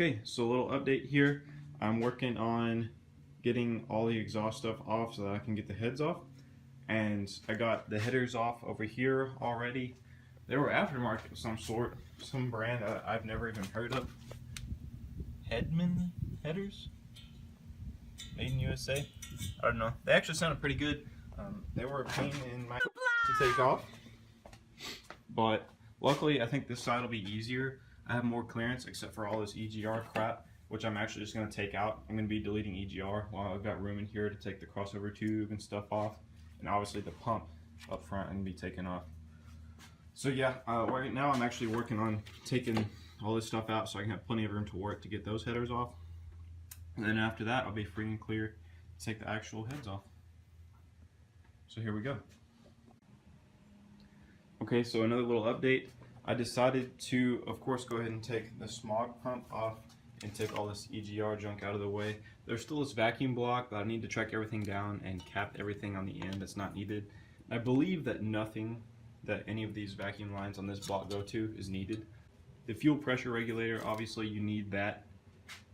Okay, so a little update here. I'm working on getting all the exhaust stuff off so that I can get the heads off. And I got the headers off over here already. They were aftermarket of some sort, some brand I've never even heard of. Hedman headers? Made in USA? I don't know. They actually sounded pretty good. They were a pain in my to take off. But luckily, I think this side will be easier. I have more clearance except for all this EGR crap, which I'm actually just going to take out. I'm going to be deleting EGR while I've got room in here to take the crossover tube and stuff off. And obviously the pump up front and be taken off. So yeah, right now I'm actually working on taking all this stuff out so I can have plenty of room to work to get those headers off. And then after that, I'll be free and clear to take the actual heads off. So here we go. Okay, so another little update. I decided to, of course, go ahead and take the smog pump off and take all this EGR junk out of the way. There's still this vacuum block, but I need to track everything down and cap everything on the end that's not needed. I believe that nothing that any of these vacuum lines on this block go to is needed. The fuel pressure regulator, obviously you need that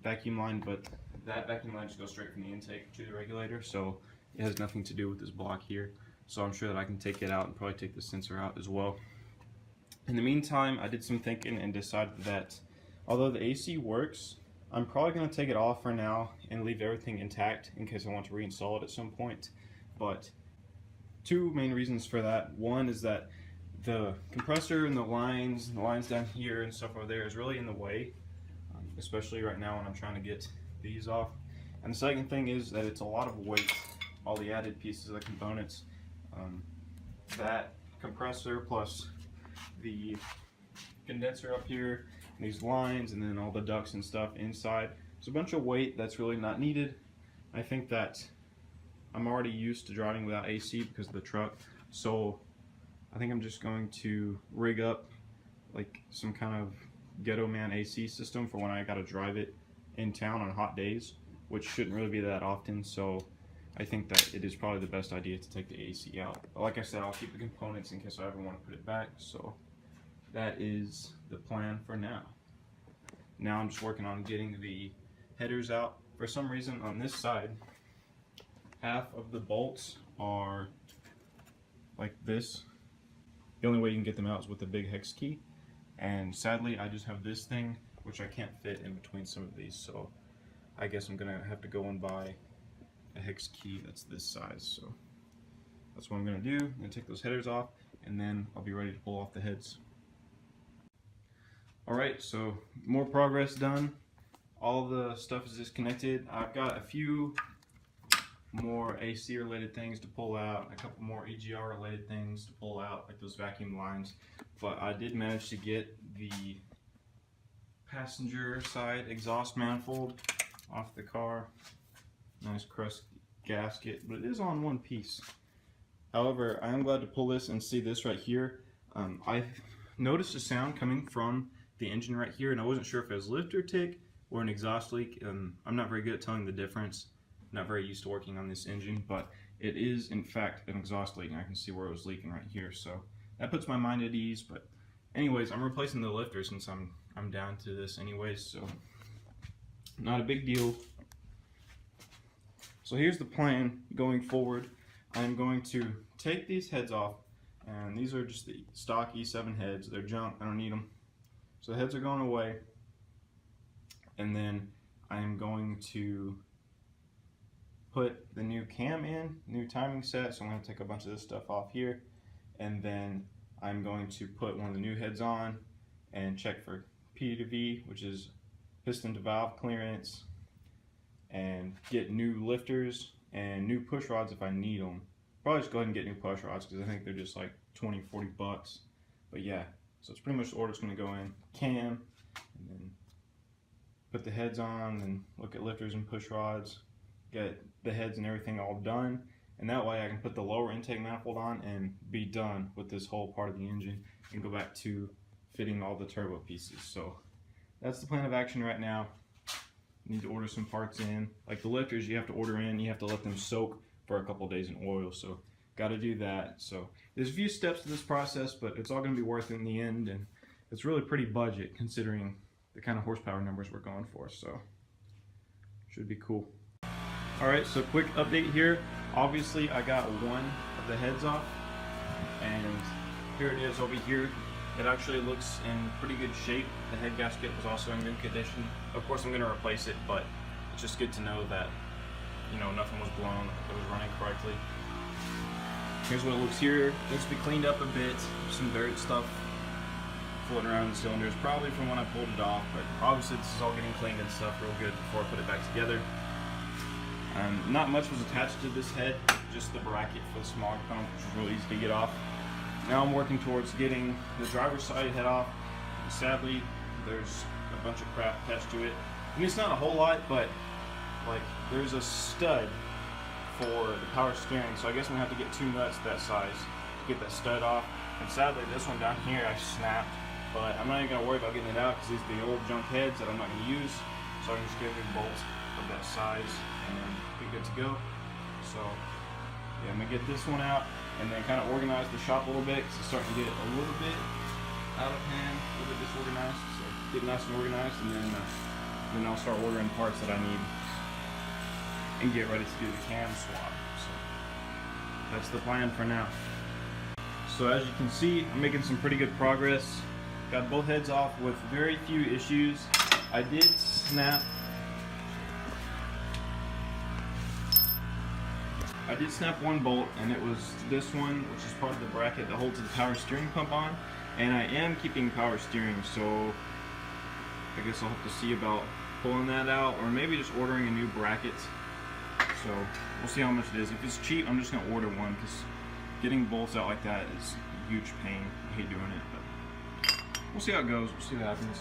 vacuum line, but that vacuum line just goes straight from the intake to the regulator, so it has nothing to do with this block here. So I'm sure that I can take it out and probably take the sensor out as well. In the meantime, I did some thinking and decided that although the AC works, I'm probably going to take it off for now and leave everything intact in case I want to reinstall it at some point. But two main reasons for that. One is that the compressor and the lines down here and stuff over there is really in the way, especially right now when I'm trying to get these off. And the second thing is that it's a lot of weight, all the added pieces of the components. That compressor plus the condenser up here, these lines, and then all the ducts and stuff inside. It's a bunch of weight that's really not needed. I think that I'm already used to driving without AC because of the truck, so I think I'm just going to rig up like some kind of ghetto man AC system for when I gotta drive it in town on hot days, which shouldn't really be that often, so I think that it is probably the best idea to take the AC out. But like I said, I'll keep the components in case I ever want to put it back, so that is the plan for now. Now I'm just working on getting the headers out. For some reason on this side, half of the bolts are like this. The only way you can get them out is with the big hex key. And sadly, I just have this thing, which I can't fit in between some of these. So I guess I'm gonna have to go and buy a hex key that's this size. So that's what I'm gonna do. I'm gonna take those headers off and then I'll be ready to pull off the heads. Alright, so more progress done. All the stuff is disconnected. I've got a few more AC related things to pull out, a couple more EGR related things to pull out, like those vacuum lines. But I did manage to get the passenger side exhaust manifold off the car. Nice crust gasket, but it is on one piece. However, I am glad to pull this and see this right here. I noticed a sound coming from the engine right here, and I wasn't sure if it was lift or tick or an exhaust leak. I'm not very good at telling the difference. I'm not very used to working on this engine, but it is in fact an exhaust leak, and I can see where it was leaking right here. So that puts my mind at ease. But anyways, I'm replacing the lifter since I'm down to this anyways, so not a big deal. So here's the plan going forward. I'm going to take these heads off, and these are just the stock E7 heads. They're junk, I don't need them. So the heads are going away, and then I'm going to put the new cam in, new timing set. So I'm going to take a bunch of this stuff off here, and then I'm going to put one of the new heads on and check for P to V, which is piston to valve clearance, and get new lifters and new push rods if I need them. Probably just go ahead and get new push rods because I think they're just like 20-40 bucks. But yeah, so it's pretty much the order it's going to go in. Cam, and then put the heads on, and look at lifters and push rods, get the heads and everything all done, and that way I can put the lower intake manifold on and be done with this whole part of the engine and go back to fitting all the turbo pieces. So that's the plan of action right now. Need to order some parts in. Like the lifters, you have to order in, you have to let them soak for a couple days in oil, so got to do that. So there's a few steps to this process, but it's all going to be worth it in the end, and it's really pretty budget considering the kind of horsepower numbers we're going for, so should be cool. Alright, so quick update here. Obviously I got one of the heads off, and here it is over here. It actually looks in pretty good shape. The head gasket was also in good condition. Of course I'm going to replace it, but it's just good to know that, you know, nothing was blown, it was running correctly. Here's what it looks here. It needs to be cleaned up a bit. Some dirt stuff floating around the cylinders, probably from when I pulled it off, but obviously this is all getting cleaned and stuff real good before I put it back together. Not much was attached to this head, just the bracket for the smog pump, which was really easy to get off. Now I'm working towards getting the driver's side head off. Sadly, there's a bunch of crap attached to it. I mean, it's not a whole lot, but like there's a stud for the power steering, so I guess I'm gonna have to get 2 nuts that size to get that stud off. And sadly, this one down here I snapped, but I'm not even gonna worry about getting it out because these are the old junk heads that I'm not gonna use. So I can just get a new bolt of that size and be good to go. So yeah, I'm gonna get this one out and then kind of organize the shop a little bit because it's starting to get a little bit out of hand, a little bit disorganized. So get it nice and organized, and then I'll start ordering parts that I need and get ready to do the cam swap. So that's the plan for now. So as you can see, I'm making some pretty good progress. Got both heads off with very few issues. I did snap one bolt, and it was this one, which is part of the bracket that holds the power steering pump on. And I am keeping power steering, so I guess I'll have to see about pulling that out, or maybe just ordering a new bracket. So we'll see how much it is. If it's cheap, I'm just gonna order one, because getting bolts out like that is a huge pain. I hate doing it, but we'll see how it goes. We'll see what happens.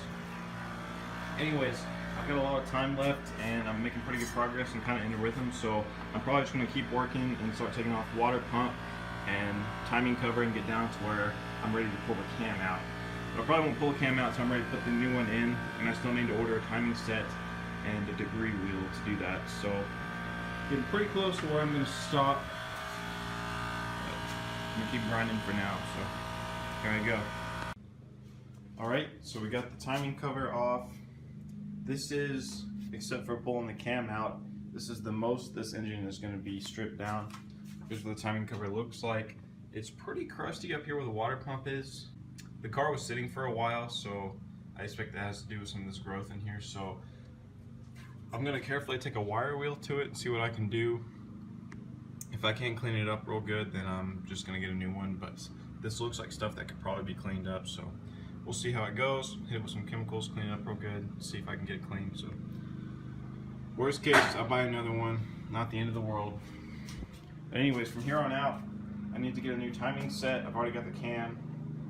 Anyways, I've got a lot of time left, and I'm making pretty good progress and kind of in a rhythm, so I'm probably just going to keep working and start taking off water pump and timing cover and get down to where I'm ready to pull the cam out. But I probably won't pull the cam out until I'm ready to put the new one in, and I still need to order a timing set and a degree wheel to do that. So getting pretty close to where I'm going to stop. But I'm going to keep grinding for now, so here I go. Alright, so we got the timing cover off. This is, except for pulling the cam out, this is the most this engine is going to be stripped down. Here's what the timing cover looks like. It's pretty crusty up here where the water pump is. The car was sitting for a while, so I expect that has to do with some of this growth in here. So I'm going to carefully take a wire wheel to it and see what I can do. If I can't clean it up real good, then I'm just going to get a new one. But this looks like stuff that could probably be cleaned up, so we'll see how it goes. Hit it with some chemicals, clean it up real good, see if I can get it clean. So worst case, I'll buy another one. Not the end of the world. But anyways, from here on out, I need to get a new timing set. I've already got the cam.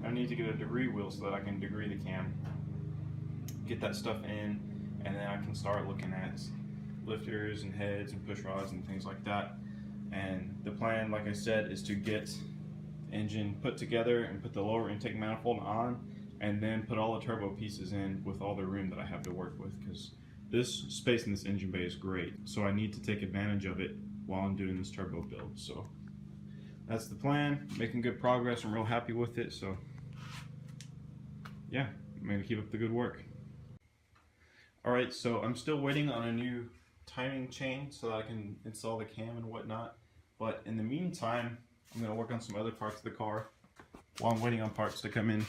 I need to get a degree wheel so that I can degree the cam. Get that stuff in, and then I can start looking at lifters and heads and push rods and things like that. And the plan, like I said, is to get the engine put together and put the lower intake manifold on, and then put all the turbo pieces in with all the room that I have to work with, because this space in this engine bay is great. So I need to take advantage of it while I'm doing this turbo build. So that's the plan. Making good progress. I'm real happy with it. So yeah, I'm gonna keep up the good work. Alright, so I'm still waiting on a new timing chain so that I can install the cam and whatnot. But in the meantime, I'm gonna work on some other parts of the car while I'm waiting on parts to come in.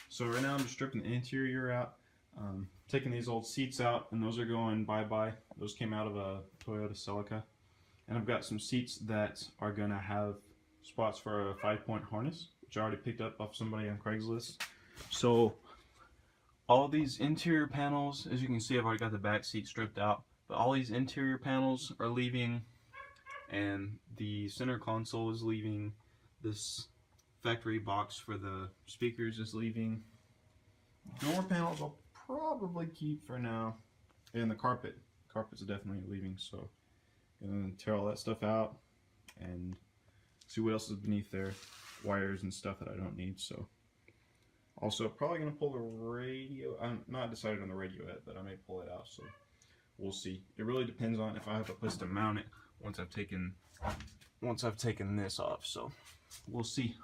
So right now I'm just stripping the interior out, taking these old seats out, and those are going bye-bye. Those came out of a Toyota Celica. And I've got some seats that are going to have spots for a 5-point harness, which I already picked up off somebody on Craigslist. So all these interior panels, as you can see, I've already got the back seat stripped out, but all these interior panels are leaving, and the center console is leaving. This factory box for the speakers is leaving. Door panels I'll probably keep for now, and the carpet's definitely leaving. So I'm gonna tear all that stuff out and see what else is beneath there, wires and stuff that I don't need. So also probably gonna pull the radio. I'm not decided on the radio yet, but I may pull it out, so we'll see. It really depends on if I have a place to mount it once I've taken this off. So we'll see.